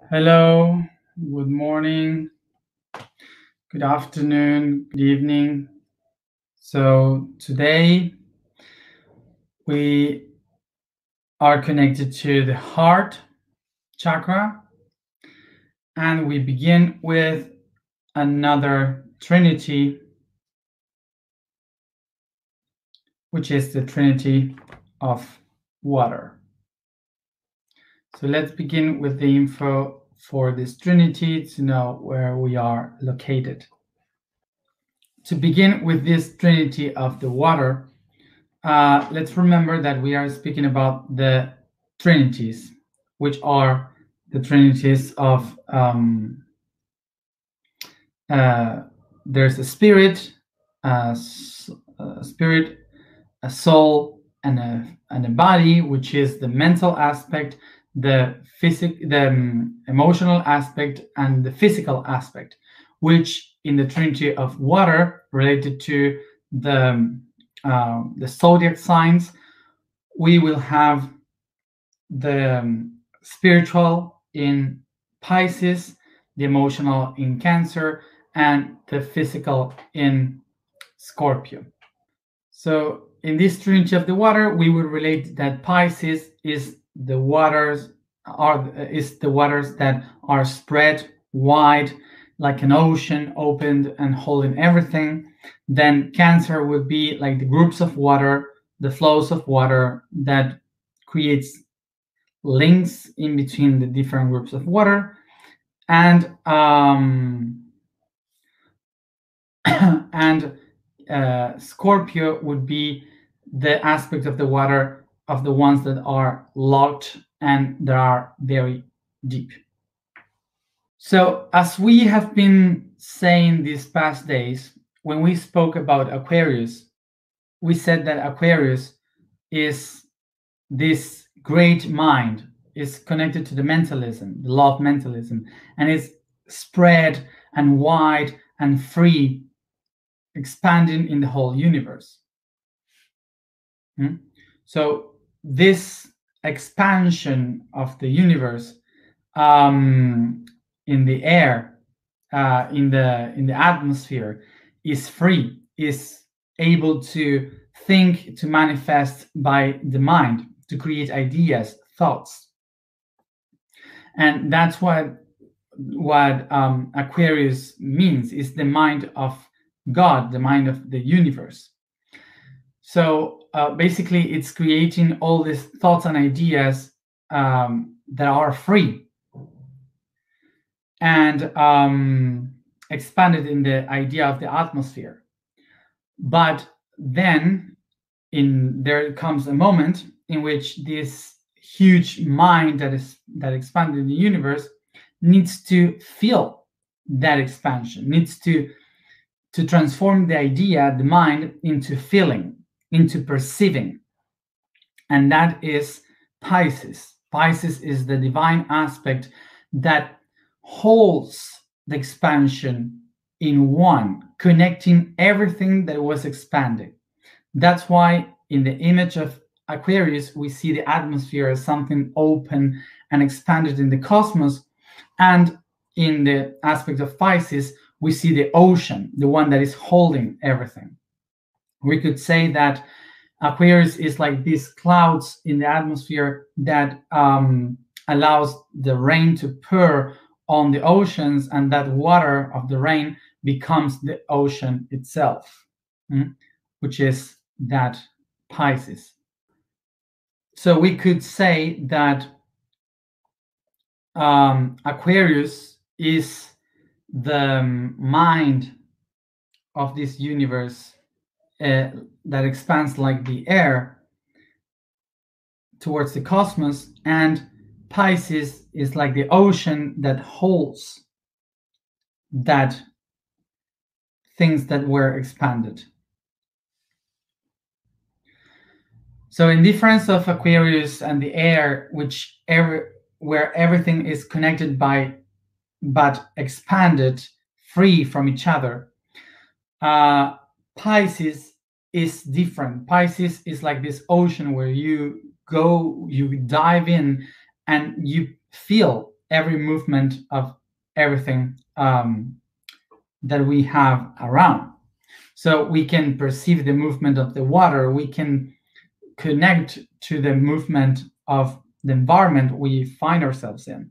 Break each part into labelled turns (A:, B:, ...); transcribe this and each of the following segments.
A: Hello, good morning, good afternoon, good evening. So today we are connected to the heart chakra, and we begin with another trinity, which is the trinity of water. So let's begin with the info for this trinity to know where we are located. To begin with this trinity of the water, let's remember that we are speaking about the trinities, which are the trinities of there's a spirit, a soul, and a body, which is the mental aspect, the emotional aspect, and the physical aspect, which in the trinity of water related to the zodiac signs, we will have the spiritual in Pisces, the emotional in Cancer, and the physical in Scorpio. So in this trinity of the water, we would relate that Pisces is the waters that are spread wide like an ocean, opened and holding everything. Then Cancer would be like the groups of water, the flows of water that creates links in between the different groups of water. And Scorpio would be the aspect of the water of the ones that are locked and that are very deep. So as we have been saying these past days, when we spoke about Aquarius, we said that Aquarius is this great mind, is connected to the mentalism, the law of mentalism, and is spread and wide and free, expanding in the whole universe. So this expansion of the universe in the air, in the atmosphere, is free, is able to think, to manifest by the mind, to create ideas, thoughts. And that's what Aquarius means, is the mind of God, the mind of the universe. So basically, it's creating all these thoughts and ideas that are free and expanded in the idea of the atmosphere. But then there comes a moment in which this huge mind that expanded in the universe needs to feel that expansion, needs to transform the idea, the mind, into feeling, into perceiving. And that is Pisces. Pisces is the divine aspect that holds the expansion in one, connecting everything that was expanded. That's why in the image of Aquarius, we see the atmosphere as something open and expanded in the cosmos. And in the aspect of Pisces, we see the ocean, the one that is holding everything. We could say that Aquarius is like these clouds in the atmosphere that allows the rain to pour on the oceans, and that water of the rain becomes the ocean itself, which is that Pisces. So we could say that Aquarius is the mind of this universe that expands like the air towards the cosmos, and Pisces is like the ocean that holds that things that were expanded. So in difference of Aquarius and the air, where everything is connected by but expanded, free from each other, Pisces is different. Pisces is like this ocean where you go, you dive in, and you feel every movement of everything that we have around. So we can perceive the movement of the water, we can connect to the movement of the environment we find ourselves in.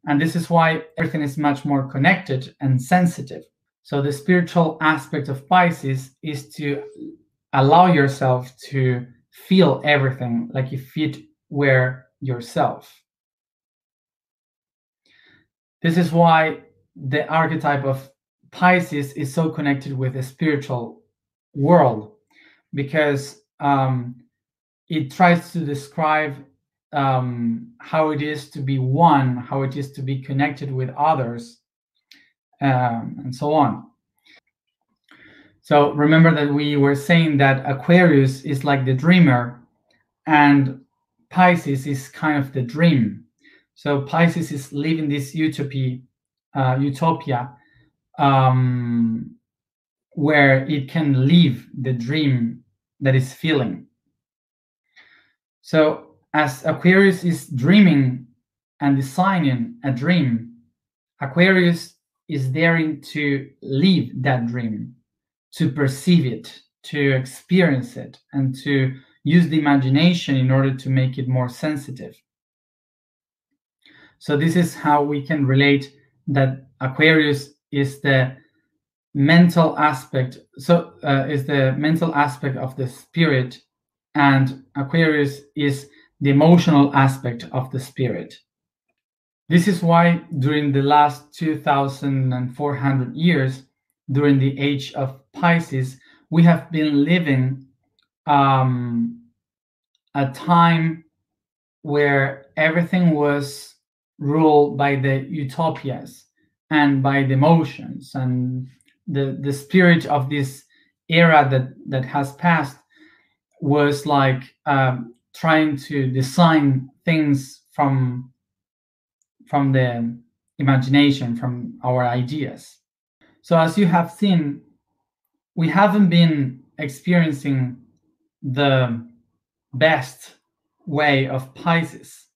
A: And this is why everything is much more connected and sensitive. So the spiritual aspect of Pisces is to allow yourself to feel everything like if it were yourself. This is why the archetype of Pisces is so connected with the spiritual world, because it tries to describe how it is to be one, how it is to be connected with others, and so on. So remember that we were saying that Aquarius is like the dreamer and Pisces is kind of the dream. So Pisces is living this utopia where it can live the dream that is feeling. So as Aquarius is dreaming and designing a dream, Aquarius is daring to live that dream, to perceive it, to experience it, and to use the imagination in order to make it more sensitive. So this is how we can relate that Aquarius is the mental aspect, is the mental aspect of the spirit, and Aquarius is the emotional aspect of the spirit. This is why during the last 2,400 years, during the age of Pisces, we have been living a time where everything was ruled by the utopias and by the emotions, and the spirit of this era that has passed was like trying to design things from the imagination, from our ideas. So as you have seen, we haven't been experiencing the best way of Pisces,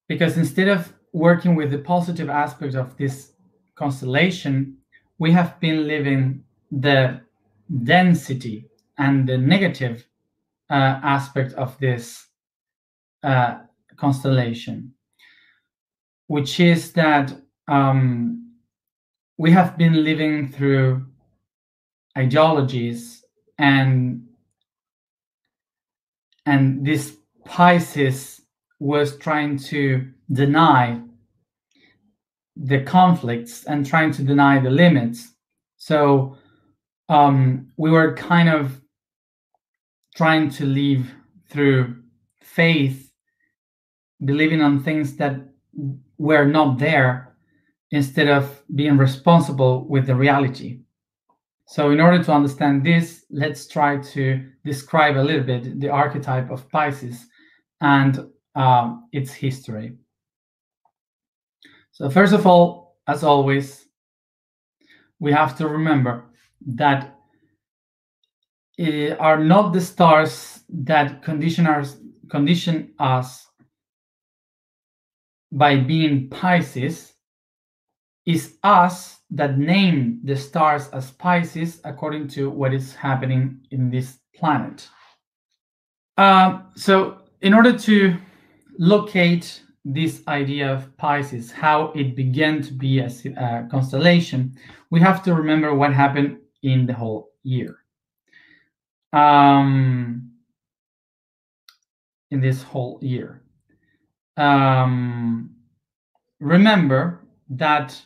A: because instead of working with the positive aspect of this constellation, we have been living the density and the negative aspect of this constellation, which is that we have been living through ideologies, and this Pisces was trying to deny the conflicts and trying to deny the limits. So we were kind of trying to live through faith, believing on things that were not there, instead of being responsible with the reality. So in order to understand this, let's try to describe a little bit the archetype of Pisces and its history. So first of all, as always, we have to remember that are not the stars that condition us by being Pisces, is us that name the stars as Pisces according to what is happening in this planet. So in order to locate this idea of Pisces, how it began to be a constellation, we have to remember what happened in the whole year. In this whole year. Remember that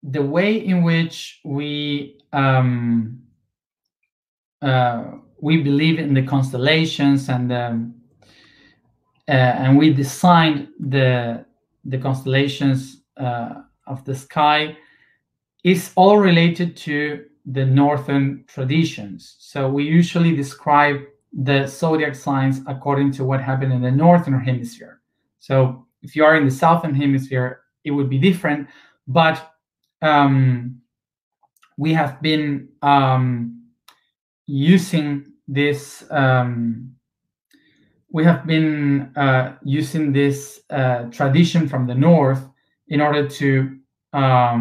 A: the way in which we believe in the constellations and we designed the constellations of the sky is all related to the northern traditions. So we usually describe the zodiac signs according to what happened in the northern hemisphere. So if you are in the southern hemisphere, it would be different, but we have been using this we have been using this tradition from the north in order to how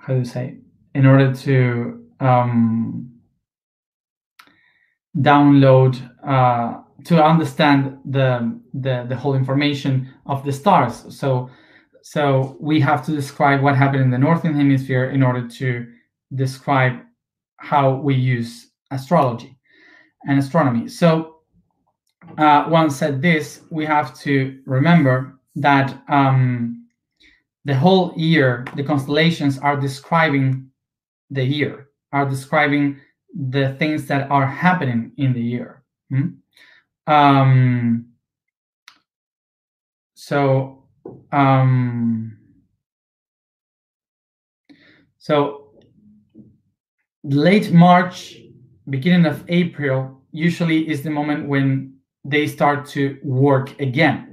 A: do you say, in order to download to understand the whole information of the stars. So we have to describe what happened in the northern hemisphere in order to describe how we use astrology and astronomy. So once said this, we have to remember that the whole year, the constellations are describing the year, are describing the things that are happening in the year. So late March, beginning of April, usually is the moment when they start to work again.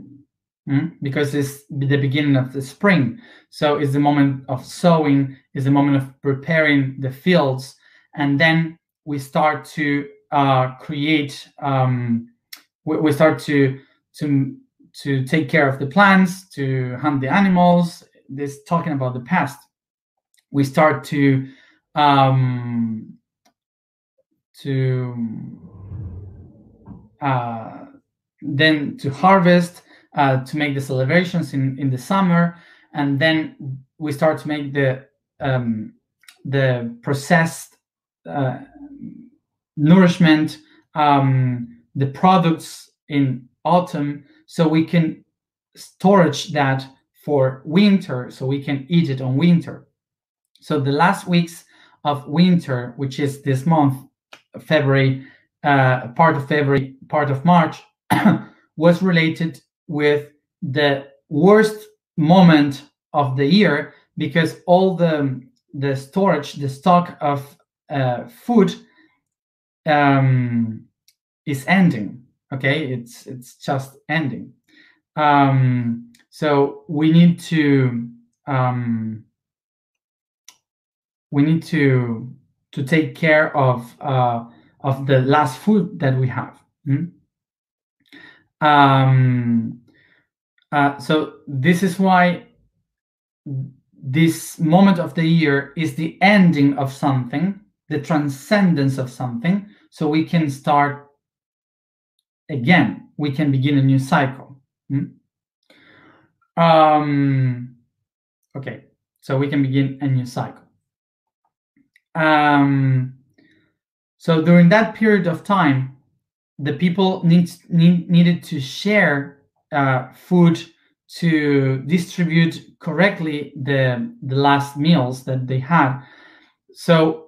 A: Because it's the beginning of the spring. So it's the moment of sowing, it's the moment of preparing the fields, and then we start to create, we start to take care of the plants, to hunt the animals. This talking about the past. We start to then to harvest, to make the celebrations in the summer, and then we start to make the processed nourishment, the products in autumn, so we can storage that for winter, so we can eat it on winter. So the last weeks of winter, which is this month, February, part of February, part of March, was related with the worst moment of the year, because all the storage, the stock of food is ending. Okay, it's just ending. So we need to take care of the last food that we have. So this is why this moment of the year is the ending of something, the transcendence of something, so we can start again. We can begin a new cycle. Okay, so we can begin a new cycle. So during that period of time, the people needed to share food to distribute correctly the last meals that they had. So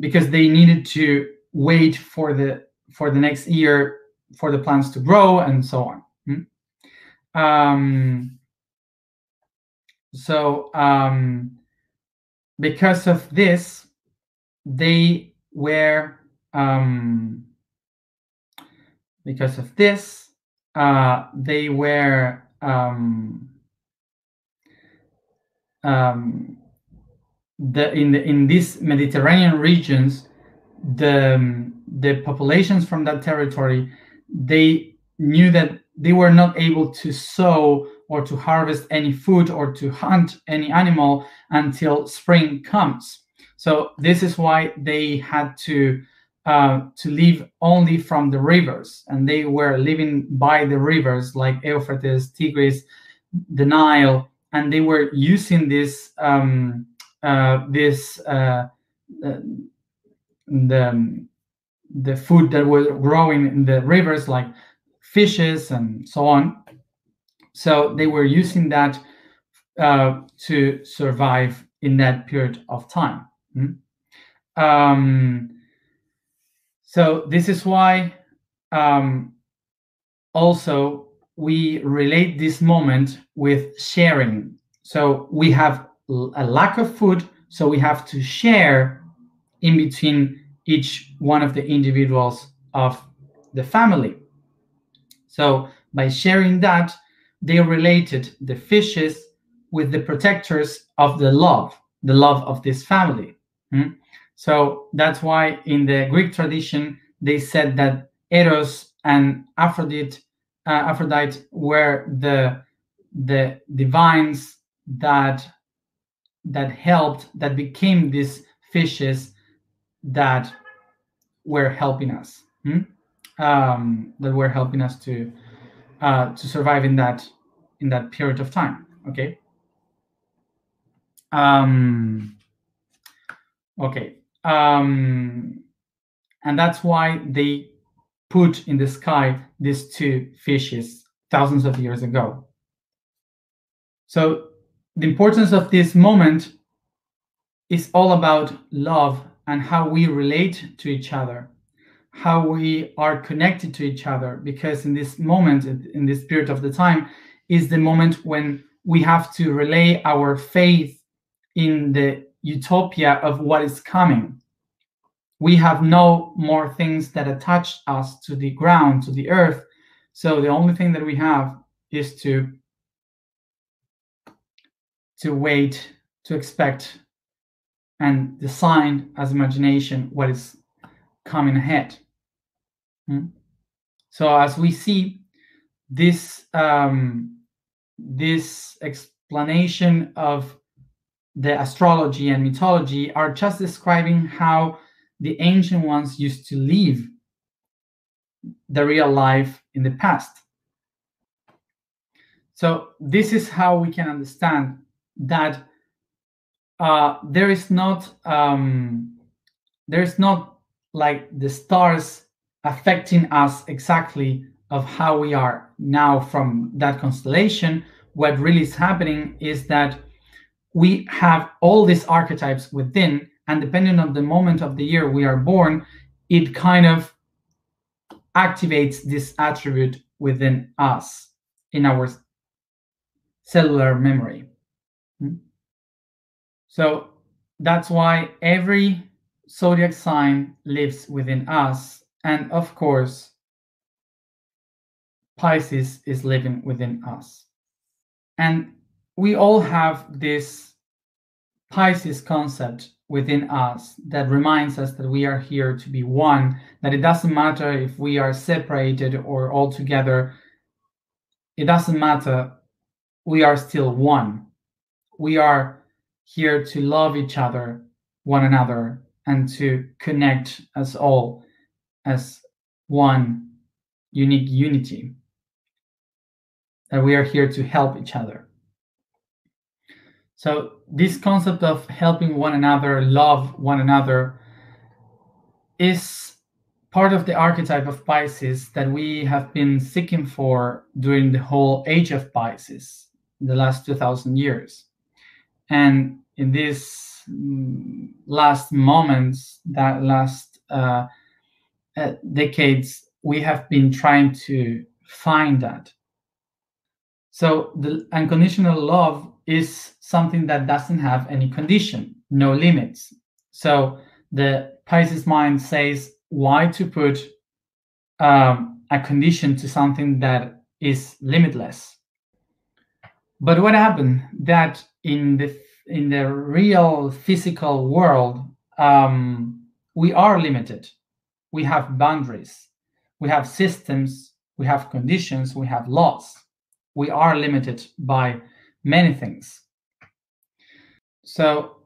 A: because they needed to wait for the next year for the plants to grow and so on. Because of this, they were in these Mediterranean regions, the populations from that territory, they knew that they were not able to sow or to harvest any food or to hunt any animal until spring comes. So this is why they had to live only from the rivers, and they were living by the rivers like Euphrates, Tigris, the Nile, and they were using this the food that was growing in the rivers, like fishes and so on. So they were using that to survive in that period of time. So this is why also we relate this moment with sharing. So we have a lack of food, so we have to share in between each one of the individuals of the family. So by sharing that, they related the fishes with the protectors of the love. the love of this family. So that's why in the Greek tradition they said that Eros and Aphrodite were the divines that helped, that became these fishes that were helping us, that were helping us to survive in that period of time. Okay. Okay. And that's why they put in the sky these two fishes thousands of years ago. So the importance of this moment is all about love and how we relate to each other, how we are connected to each other, because in this moment, in this period of the time, is the moment when we have to relay our faith in the utopia of what is coming. We have no more things that attach us to the ground, to the earth. So the only thing that we have is to wait, to expect, and design as imagination what is coming ahead. So as we see, this this explanation of the astrology and mythology are just describing how the ancient ones used to live the real life in the past. So this is how we can understand that there is not like the stars affecting us exactly of how we are now from that constellation. What really is happening is that we have all these archetypes within, and depending on the moment of the year we are born, it kind of activates this attribute within us in our cellular memory. So that's why every zodiac sign lives within us, and of course Pisces is living within us. And we all have this Pisces concept within us that reminds us that we are here to be one, that it doesn't matter if we are separated or all together. It doesn't matter. We are still one. We are here to love each other, one another, and to connect us all as one unique unity. That we are here to help each other. So this concept of helping one another, love one another, is part of the archetype of Pisces that we have been seeking for during the whole age of Pisces, in the last 2000 years. And in these last moments, that last decades, we have been trying to find that. So the unconditional love is something that doesn't have any condition, no limits. So the Pisces mind says, why to put a condition to something that is limitless? But what happened that in the real physical world, we are limited. We have boundaries, we have systems, we have conditions, we have laws. We are limited by many things. So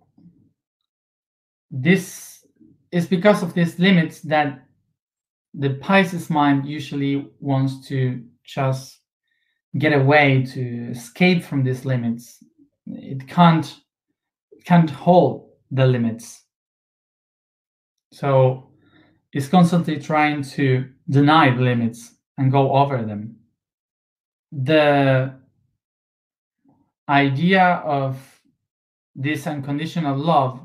A: this is because of these limits that the Pisces mind usually wants to just get away, to escape from these limits. It can't hold the limits. So it's constantly trying to deny the limits and go over them. The idea of this unconditional love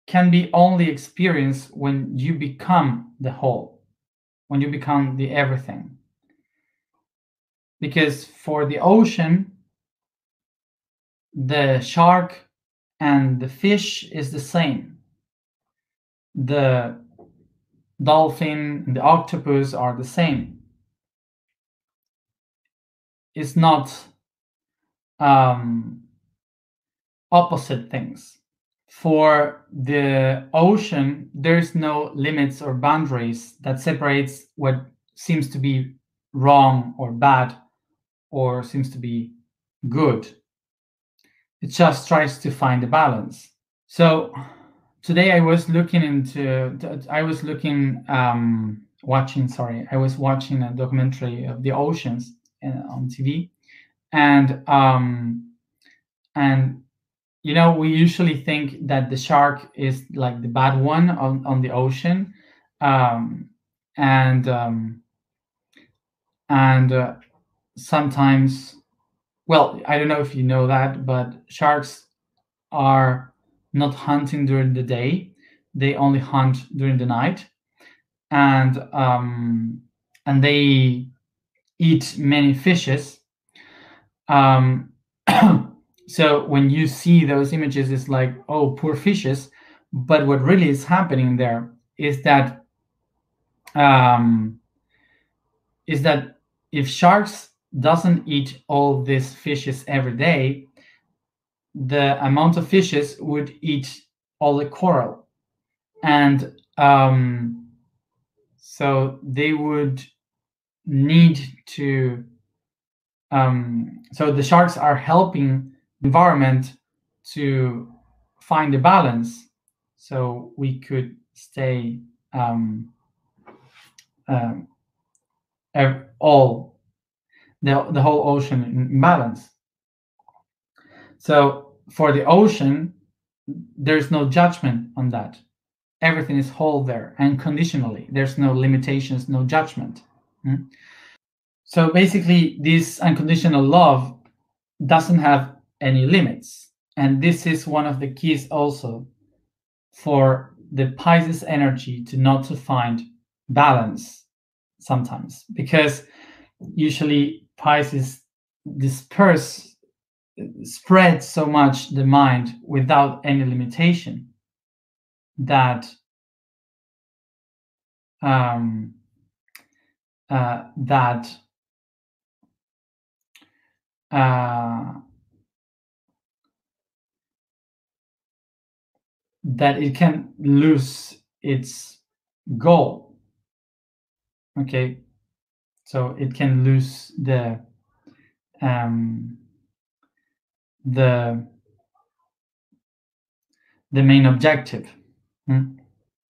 A: can be only experienced when you become the whole, when you become the everything. Because for the ocean, the shark and the fish is the same. The dolphin and the octopus are the same. It's not opposite things. for the ocean, there's no limits or boundaries that separates what seems to be wrong or bad or seems to be good. It just tries to find a balance. So today I was looking watching a documentary of the oceans on TV, and you know, we usually think that the shark is like the bad one on the ocean, um, and sometimes, well, I don't know if you know that, but sharks are not hunting during the day; they only hunt during the night, and they eat many fishes. Um, so when you see those images, it's like, oh, poor fishes. But what really is happening there is that um, if sharks doesn't eat all these fishes every day, the amount of fishes would eat all the coral, and so they would need to. So the sharks are helping the environment to find a balance, so we could stay um, all the whole ocean in balance. So for the ocean, there's no judgment on that. Everything is whole there, unconditionally. There's no limitations, no judgment. So basically, this unconditional love doesn't have any limits. And this is one of the keys also for the Pisces energy to not to find balance sometimes, because usually Pisces spreads so much the mind without any limitation that that that it can lose its goal. Okay, so it can lose um, the main objective.